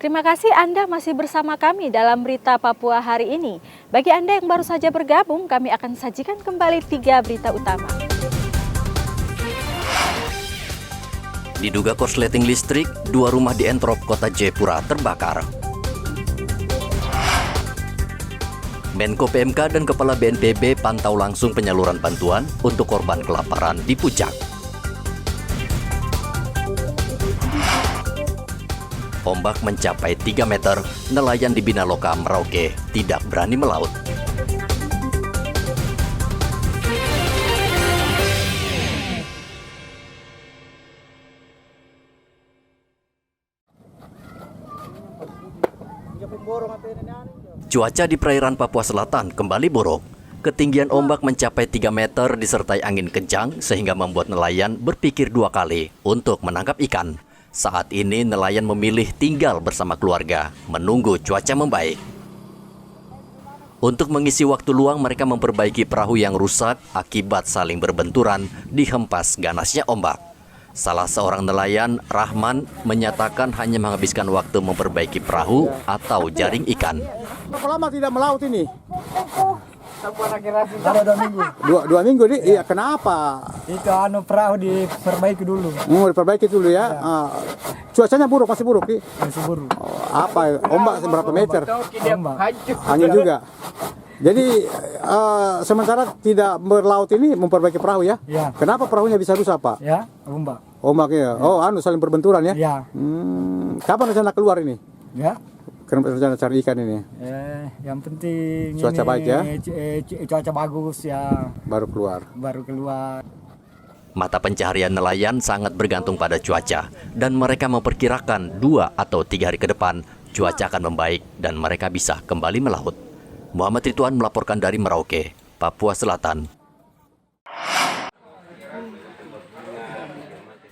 Terima kasih Anda masih bersama kami dalam Berita Papua hari ini. Bagi Anda yang baru saja bergabung, kami akan sajikan kembali 3 berita utama. Diduga korsleting listrik, 2 rumah di Entrop, Kota Jayapura terbakar. Menko PMK dan Kepala BNPB pantau langsung penyaluran bantuan untuk korban kelaparan di Puncak. Ombak mencapai 3 meter, nelayan di Binaloka, Merauke tidak berani melaut. Cuaca di perairan Papua Selatan kembali buruk. Ketinggian ombak mencapai 3 meter disertai angin kencang sehingga membuat nelayan berpikir 2 kali untuk menangkap ikan. Saat ini nelayan memilih tinggal bersama keluarga, menunggu cuaca membaik. Untuk mengisi waktu luang, mereka memperbaiki perahu yang rusak akibat saling berbenturan dihempas ganasnya ombak. Salah seorang nelayan, Rahman, menyatakan hanya menghabiskan waktu memperbaiki perahu atau jaring ikan. Berapa lama tidak melaut ini? Ada 2 minggu. Dua minggu nih? Iya, kenapa? Itu perahu diperbaiki dulu. Diperbaiki dulu ya. Cuacanya buruk, masih buruk nih? Masih buruk. Apa? Ombak berapa meter? Ombak. Angin juga. Jadi sementara tidak berlaut ini memperbaiki perahu ya? Ya. Kenapa perahunya bisa rusak, Pak? Ya, ombak. Ombaknya. Oh, saling berbenturan ya? Ya. Kapan rencana keluar ini? Ya. Kenapa rencana cari ikan ini? Yang penting Cuaca ini, baik ya? Cuaca bagus ya. Baru keluar. Mata pencaharian nelayan sangat bergantung pada cuaca, dan mereka memperkirakan 2 atau 3 hari ke depan cuaca akan membaik dan mereka bisa kembali melaut. Muhammad Ridwan melaporkan dari Merauke, Papua Selatan.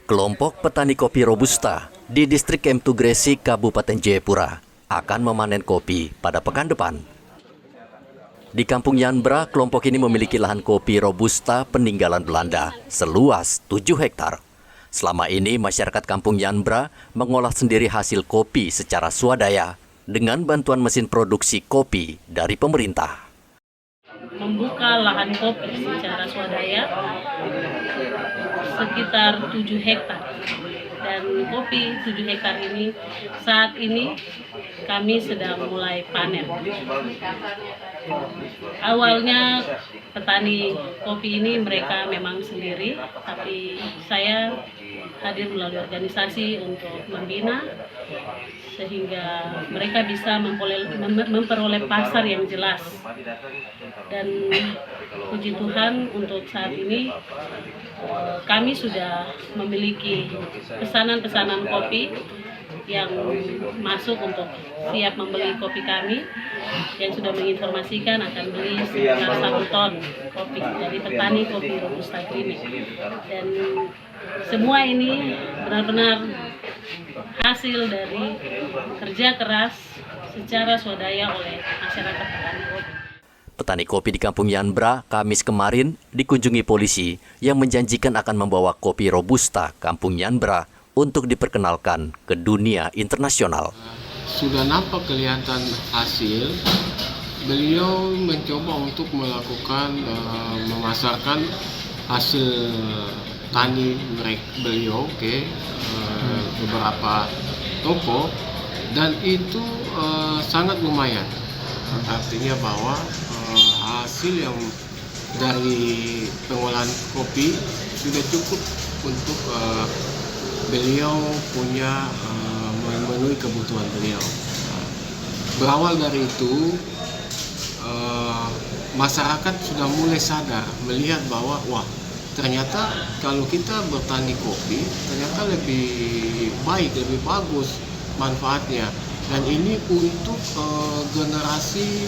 Kelompok petani kopi Robusta di distrik Kemtu Gresik, Kabupaten Jayapura akan memanen kopi pada pekan depan. Di Kampung Yanbra, kelompok ini memiliki lahan kopi Robusta peninggalan Belanda seluas 7 hektar. Selama ini, masyarakat Kampung Yanbra mengolah sendiri hasil kopi secara swadaya dengan bantuan mesin produksi kopi dari pemerintah. Membuka lahan kopi secara swadaya sekitar 7 hektar. Dan kopi 7 hektar ini saat ini kami sedang mulai panen. Awalnya petani kopi ini mereka memang sendiri, tapi saya hadir melalui organisasi untuk membina sehingga mereka bisa memperoleh pasar yang jelas. Dan puji Tuhan untuk saat ini kami sudah memiliki pesanan-pesanan kopi yang masuk untuk siap membeli kopi kami, yang sudah menginformasikan akan beli sekitar 1 ton kopi dari petani kopi Robusta Green. Dan semua ini benar-benar hasil dari kerja keras secara swadaya oleh masyarakat petani kopi. Petani kopi di Kampung Yanbra Kamis kemarin dikunjungi polisi yang menjanjikan akan membawa kopi Robusta Kampung Yanbra untuk diperkenalkan ke dunia internasional. Sudah nampak kelihatan hasil. Beliau mencoba untuk melakukan memasarkan hasil tani beliau ke beberapa toko, dan itu sangat lumayan. Artinya bahwa hasil yang dari pengolahan kopi sudah cukup untuk beliau punya memenuhi kebutuhan beliau. Berawal dari itu, masyarakat sudah mulai sadar melihat bahwa wah, ternyata kalau kita bertani kopi ternyata lebih baik, lebih bagus manfaatnya, dan ini untuk generasi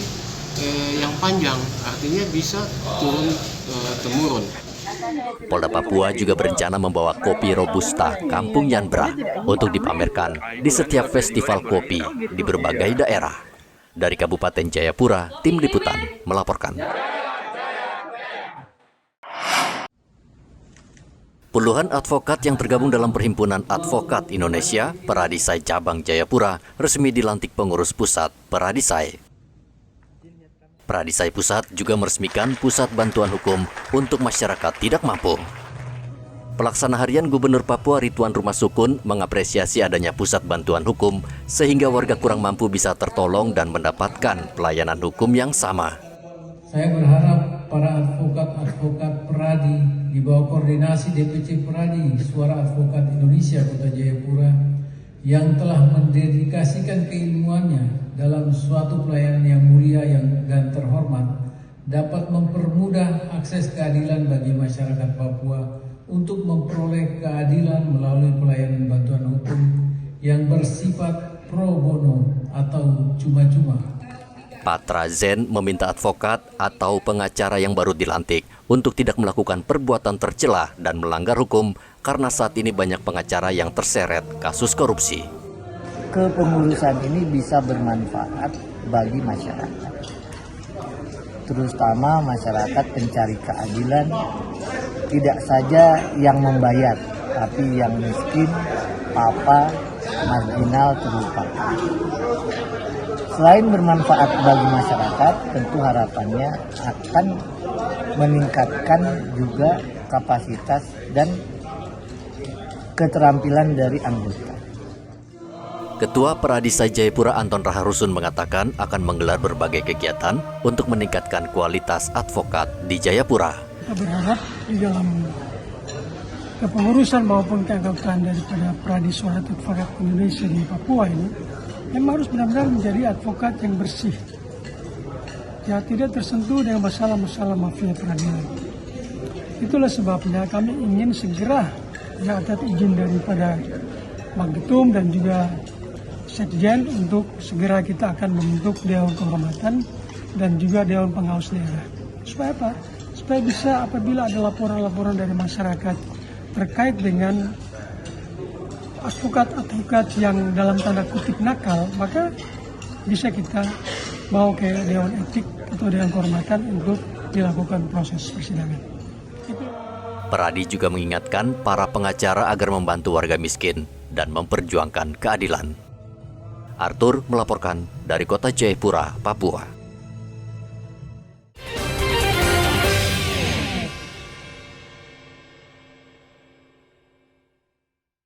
yang panjang, artinya bisa turun-temurun. Polda Papua juga berencana membawa kopi Robusta Kampung Yanbra untuk dipamerkan di setiap festival kopi di berbagai daerah. Dari Kabupaten Jayapura, Tim Liputan melaporkan. Puluhan advokat yang tergabung dalam Perhimpunan Advokat Indonesia, Peradisai Cabang Jayapura, resmi dilantik pengurus pusat Peradisai. Peradisai Pusat juga meresmikan Pusat Bantuan Hukum untuk masyarakat tidak mampu. Pelaksana harian Gubernur Papua Ridwan Rumah Sukun mengapresiasi adanya Pusat Bantuan Hukum sehingga warga kurang mampu bisa tertolong dan mendapatkan pelayanan hukum yang sama. Saya berharap para advokat Peradi di bawah koordinasi DPC Peradi Suara Advokat Indonesia Kota Jayapura yang telah mendedikasikan keilmuannya dalam suatu pelayanan yang mulia dan terhormat dapat mempermudah akses keadilan bagi masyarakat Papua untuk memperoleh keadilan melalui pelayanan bantuan hukum yang bersifat pro bono atau cuma-cuma. Patra Zen meminta advokat atau pengacara yang baru dilantik untuk tidak melakukan perbuatan tercela dan melanggar hukum karena saat ini banyak pengacara yang terseret kasus korupsi. Kepengurusan ini bisa bermanfaat bagi masyarakat, terutama masyarakat pencari keadilan, tidak saja yang membayar, tapi yang miskin, papa, marginal terlupakan. Selain bermanfaat bagi masyarakat, tentu harapannya akan meningkatkan juga kapasitas dan keterampilan dari anggota. Ketua Peradisai Jayapura Anton Raharusun mengatakan akan menggelar berbagai kegiatan untuk meningkatkan kualitas advokat di Jayapura. Kita berharap di dalam kepengurusan maupun keanggotaan daripada Peradisai Advokat Indonesia di Papua ini memang harus benar-benar menjadi advokat yang bersih, ya, tidak tersentuh dengan masalah-masalah mafia peradilan. Itulah sebabnya kami ingin segera, ya, atas izin daripada Magketum dan juga Sekjen, untuk segera kita akan membentuk Dewan Kehormatan dan juga Dewan Pengawas Daerah. Supaya apa? Supaya bisa apabila ada laporan-laporan dari masyarakat terkait dengan advokat-advokat yang dalam tanda kutip nakal, maka bisa kita bawa ke Dewan Etik atau Dewan Kehormatan untuk dilakukan proses persidangan. Peradi juga mengingatkan para pengacara agar membantu warga miskin dan memperjuangkan keadilan. Arthur melaporkan dari Kota Jayapura, Papua.